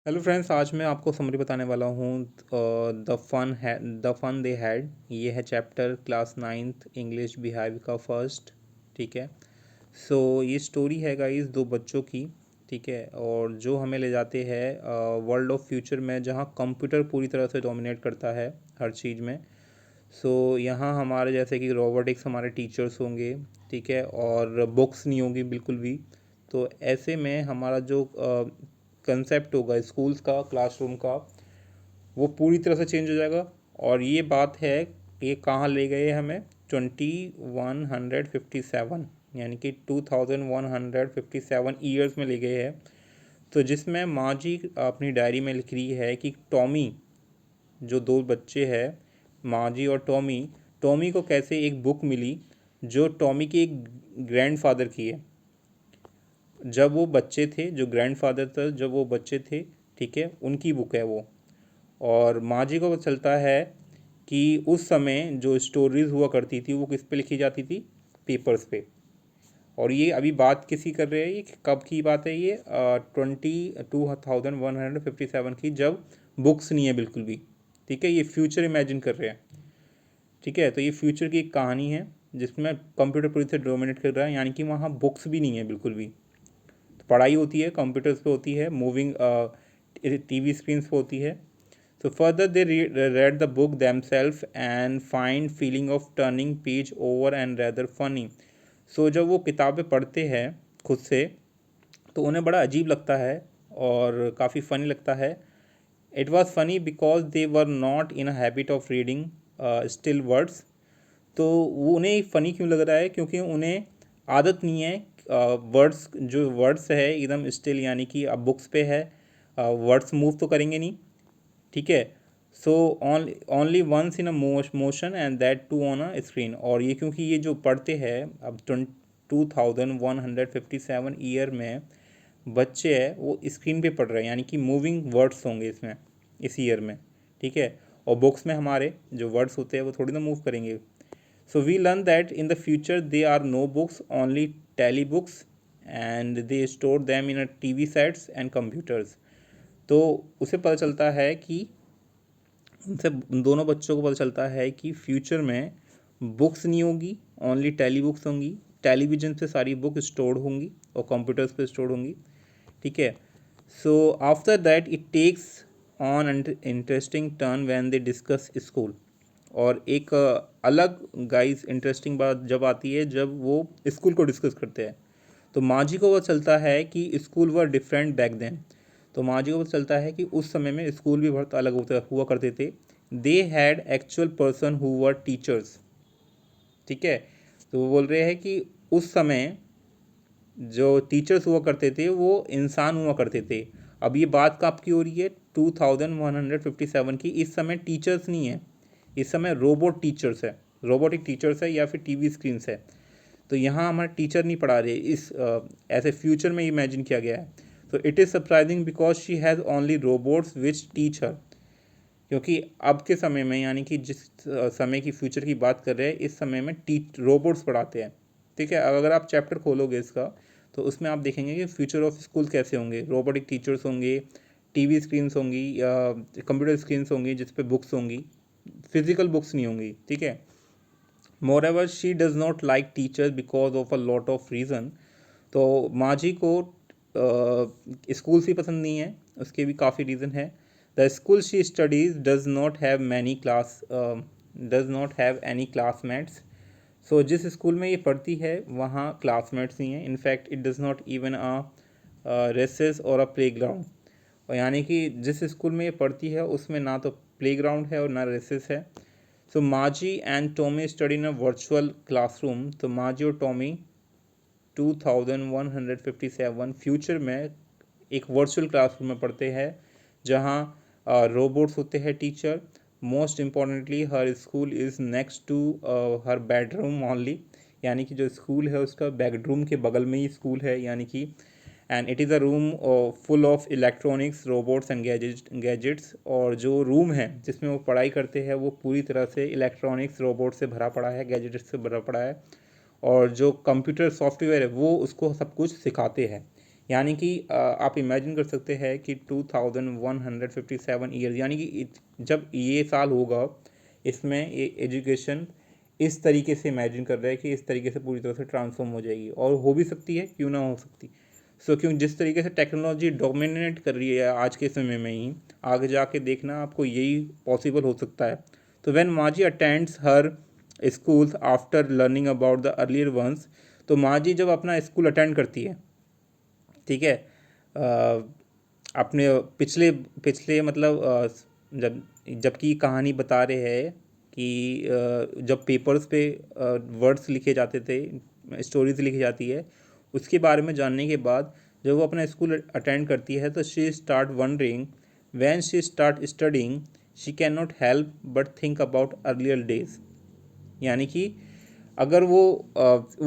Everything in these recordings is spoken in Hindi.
हेलो फ्रेंड्स, आज मैं आपको समरी बताने वाला हूँ। द फन दे हैड, ये है chapter class ninth English Bihar का फर्स्ट। ठीक है। सो ये स्टोरी है गाइस दो बच्चों की। ठीक है। और जो हमें ले जाते हैं वर्ल्ड ऑफ फ्यूचर में, जहाँ कंप्यूटर पूरी तरह से डोमिनेट करता है हर चीज़ में। सो यहाँ हमारे जैसे कि रोबोटिक्स हमारे टीचर्स होंगे। ठीक है। और बुक्स नहीं होंगी बिल्कुल भी। तो ऐसे में हमारा जो कंसेप्ट होगा स्कूल्स का, क्लासरूम का, वो पूरी तरह से चेंज हो जाएगा। और ये बात है, ये कहाँ ले गए हमें? 2157, यानी कि 2157 ईयर्स में ले गए हैं। तो जिसमें माँ जी अपनी डायरी में लिख रही है कि टॉमी, जो दो बच्चे हैं, माँ जी और टॉमी, टॉमी को कैसे एक बुक मिली जो टॉमी के एक ग्रैंडफादर की है, जब वो बच्चे थे। जो ग्रैंडफादर था जब वो बच्चे थे, ठीक है, उनकी बुक है वो। और माँ जी को पता चलता है कि उस समय जो स्टोरीज हुआ करती थी वो किस पे लिखी जाती थी? पेपर्स पे। और ये अभी बात किसी कर रहे हैं, ये कब की बात है? ये 2157 की, जब बुक्स नहीं है बिल्कुल भी। ठीक है। ये फ्यूचर इमेजिन कर रहे हैं। ठीक है। तो ये फ्यूचर की एक कहानी है जिसमें कंप्यूटर पूरी तरह डोमिनेट कर रहा है, यानी कि वहाँ बुक्स भी नहीं है बिल्कुल भी। पढ़ाई होती है कंप्यूटर्स पे होती है, मूविंग टीवी स्क्रीन्स पे होती है। So further they read the book themselves and find feeling of turning page over and rather funny. So जब वो किताबें पढ़ते हैं खुद से, तो उन्हें बड़ा अजीब लगता है और काफ़ी फ़नी लगता है। It was funny because they were not in a habit of reading still words. तो वो उन्हें फ़नी क्यों लग रहा है? क्योंकि उन्हें आदत नहीं है वर्ड्स, जो वर्ड्स है एकदम स्टिल, यानी कि अब बुक्स पे है, वर्ड्स मूव तो करेंगे नहीं। ठीक है। So only once in a motion and that too on a screen. और ये क्योंकि ये जो पढ़ते हैं अब 2157 ईयर में बच्चे हैं, वो स्क्रीन पे पढ़ रहे हैं, यानी कि मूविंग वर्ड्स होंगे इसमें, इस ईयर में। ठीक है। और बुक्स में हमारे जो वर्ड्स होते हैं वो थोड़ी ना मूव करेंगे। So we learn that in the future there are no books, only tally books, and they store them in a TV sets and computers. तो उसे पता चलता है कि उनसे, उन दोनों बच्चों को पता चलता है कि फ्यूचर में बुक्स नहीं होगी, ओनली टेली बुक्स होंगी। टेलीविज़न पे सारी बुक स्टोर होंगी और कंप्यूटर्स पे स्टोर होंगी। ठीक है। So after that it takes on interesting turn when they discuss school. और एक अलग गाइस इंटरेस्टिंग बात जब आती है जब वो स्कूल को डिस्कस करते हैं। तो माँ जी को पता चलता है कि school were different back then. तो माँ जी को पता चलता है कि उस समय में स्कूल भी बहुत अलग होते हुआ करते थे। They had actual person who were teachers. ठीक है। तो वो बोल रहे हैं कि उस समय जो टीचर्स हुआ करते थे वो इंसान हुआ करते थे। अब ये बात कब की हो रही है? 2157 की। इस समय टीचर्स नहीं है, इस समय रोबोट टीचर्स है, रोबोटिक टीचर्स है या फिर टीवी स्क्रीन्स है। तो यहाँ हमारे टीचर नहीं पढ़ा रहे, इस ऐसे फ्यूचर में इमेजिन किया गया है। तो it is surprising because she has only robots which teach हर। क्योंकि अब के समय में, यानी कि जिस समय की फ्यूचर की बात कर रहे हैं, इस समय में रोबोट्स पढ़ाते हैं। ठीक है। अब अगर आप चैप्टर खोलोगे इसका, तो उसमें आप देखेंगे कि फ्यूचर ऑफ स्कूल कैसे होंगे। रोबोटिक टीचर्स होंगे, टीवी स्क्रीन्स होंगी, कंप्यूटर स्क्रीन्स होंगी जिस पे बुक्स होंगी, फिजिकल बुक्स नहीं होंगी। ठीक है। More she does not like teachers because of a lot of reason. तो माँ जी को स्कूल ही पसंद नहीं है, उसके भी काफ़ी रीज़न है। The school she studies does not have any classmates. So जिस स्कूल में ये पढ़ती है वहाँ क्लासमेट्स नहीं हैं। In fact it does not even recess or a play ground. और यानी कि जिस स्कूल में ये पढ़ती है उसमें ना तो प्ले ग्राउंड है और ना रेसेस है। सो माजी and Tommy study in a virtual classroom. तो माजी और टॉमी 2157 फ्यूचर में एक वर्चुअल क्लासरूम में पढ़ते हैं, जहाँ रोबोट्स होते हैं teacher. Most importantly her school is next to her bedroom only. यानी कि जो स्कूल है उसका बेडरूम के बगल में ही स्कूल है, यानी कि and it is a room full of electronics, robots and gadgets. और जो रूम है जिसमें वो पढ़ाई करते हैं वो पूरी तरह से इलेक्ट्रॉनिक्स, रोबोट से भरा पड़ा है, गैजेट्स से भरा पड़ा है। और जो कंप्यूटर सॉफ्टवेयर है वो उसको सब कुछ सिखाते हैं। यानी कि आप इमेजिन कर सकते हैं कि 2157 ईयर्स, यानी कि जब ये साल होगा इसमें ये एजुकेशन इस तरीके से इमेजिन कर रहा है कि इस तरीके से पूरी तरह से ट्रांसफॉर्म हो जाएगी, और हो भी सकती है, क्यों ना हो सकती। क्यों जिस तरीके से टेक्नोलॉजी डोमिनेट कर रही है आज के समय में ही, आगे जाके देखना आपको यही पॉसिबल हो सकता है। तो when Margie attends her schools after learning about the earlier ones, तो माजी जब अपना स्कूल अटेंड करती है, ठीक है, अपने पिछले पिछले मतलब जबकि कहानी बता रहे हैं कि जब पेपर्स पे वर्ड्स लिखे जाते थे, स्टोरीज लिखी जाती है, उसके बारे में जानने के बाद जब वो अपना स्कूल अटेंड करती है तो she start wondering when she start studying she can not help but think about earlier days. यानी कि अगर वो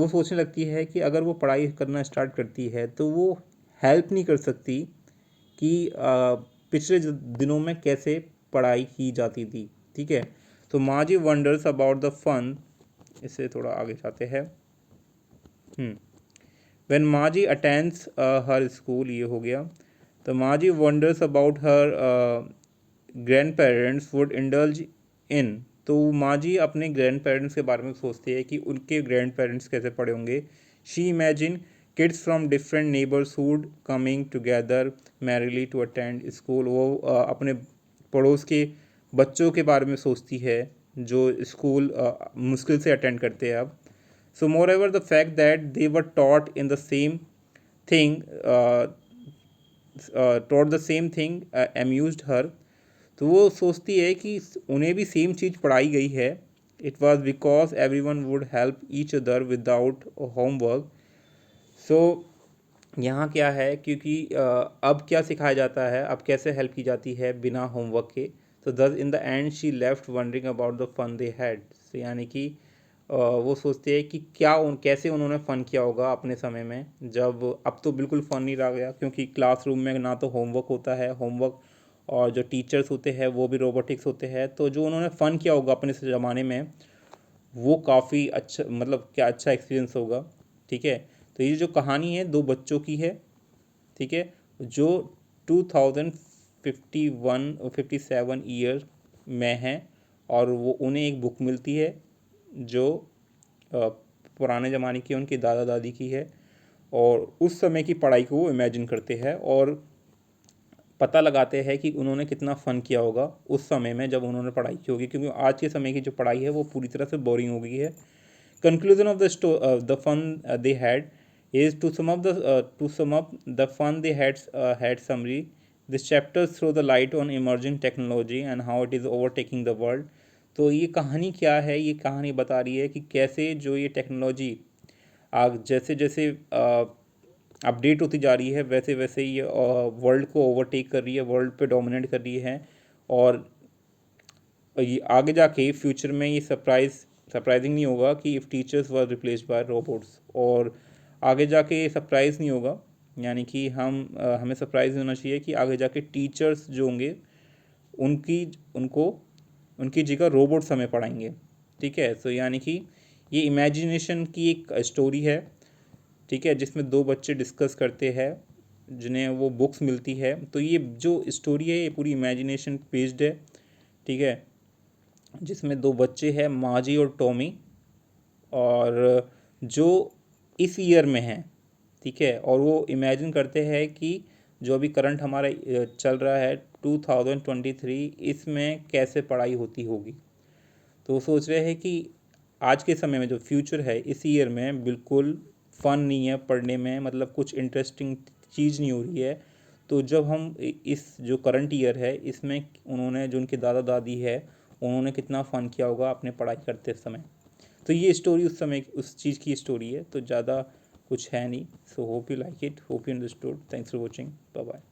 सोचने लगती है कि अगर वो पढ़ाई करना स्टार्ट करती है तो वो हेल्प नहीं कर सकती कि पिछले दिनों में कैसे पढ़ाई की जाती थी, ठीक है। तो माजी वंडर्स अबाउट द फन, इससे थोड़ा आगे जाते हैं। When Margie attends her school, ये हो गया। तो माजी wonders about her grand parents would indulge in, तो माजी अपने ग्रैंड पेरेंट्स के बारे में सोचती है कि उनके ग्रैंड पेरेंट्स कैसे पढ़े होंगे। She imagine kids from different neighbourhood coming together merrily to attend school, वो अपने पड़ोस के बच्चों के बारे में सोचती है जो स्कूल मुश्किल से अटेंड करते हैं अब। So moreover, the fact that they were taught in the same thing, taught the same thing amused her. तो वो सोचती है कि उन्हें भी सेम चीज़ पढ़ाई गई है। It was because every one would help each other without homework. So यहाँ क्या है, क्योंकि अब क्या सिखाया जाता है, अब कैसे हेल्प की जाती है बिना होमवर्क के। तो thus in the end she left wondering about the fun they had. So यानी कि वो सोचते हैं कि कैसे उन्होंने फ़न किया होगा अपने समय में, जब अब तो बिल्कुल फ़न नहीं रह गया, क्योंकि क्लासरूम में ना तो होमवर्क होता है, होमवर्क और जो टीचर्स होते हैं वो भी रोबोटिक्स होते हैं। तो जो उन्होंने फ़न किया होगा अपने ज़माने में, वो काफ़ी अच्छा, मतलब क्या अच्छा एक्सपीरियंस होगा, ठीक है। तो ये जो कहानी है 2 बच्चों की है, ठीक है, जो 2057 ईयर में हैं, और वो उन्हें एक बुक मिलती है जो पुराने ज़माने की उनकी दादा दादी की है, और उस समय की पढ़ाई को वो इमेजिन करते हैं और पता लगाते हैं कि उन्होंने कितना फ़न किया होगा उस समय में जब उन्होंने पढ़ाई की होगी, क्योंकि आज के समय की जो पढ़ाई है वो पूरी तरह से बोरिंग हो गई है। Conclusion of the fun they had is to sum up the fun they had summary. This chapter throw the light on emerging technology and how it is overtaking the world. तो ये कहानी क्या है, ये कहानी बता रही है कि कैसे जो ये टेक्नोलॉजी जैसे जैसे अपडेट होती जा रही है, वैसे वैसे ये वर्ल्ड को ओवरटेक कर रही है, वर्ल्ड पे डोमिनेट कर रही है, और ये आगे जाके फ्यूचर में ये सरप्राइजिंग नहीं होगा कि if teachers were replaced by robots, और आगे जाके ये सरप्राइज़ नहीं होगा, यानी कि हमें सरप्राइज होना चाहिए कि आगे जाके टीचर्स जो होंगे उनकी जगह रोबोट्स हमें पढ़ाएंगे, ठीक है। सो यानी कि ये इमेजिनेशन की एक स्टोरी है, ठीक है, जिसमें 2 बच्चे डिस्कस करते हैं जिन्हें वो बुक्स मिलती है। तो ये जो स्टोरी है ये पूरी इमेजिनेशन बेस्ड है, ठीक है, जिसमें 2 बच्चे हैं, माजी और टॉमी, और जो इस ईयर में हैं, ठीक है, और वो इमेजिन करते हैं कि जो अभी करंट हमारा चल रहा है 2023, इसमें कैसे पढ़ाई होती होगी। तो वो सोच रहे हैं कि आज के समय में जो फ्यूचर है इस ईयर में बिल्कुल फ़न नहीं है पढ़ने में, मतलब कुछ इंटरेस्टिंग चीज़ नहीं हो रही है। तो जब हम इस जो करंट ईयर है इसमें उन्होंने, जो उनके दादा दादी है, उन्होंने कितना फ़न किया होगा अपने पढ़ाई करते समय। तो ये स्टोरी उस समय उस चीज़ की स्टोरी है, तो ज़्यादा कुछ है नहीं। So hope you like it, hope you understood. Thanks for watching, bye bye.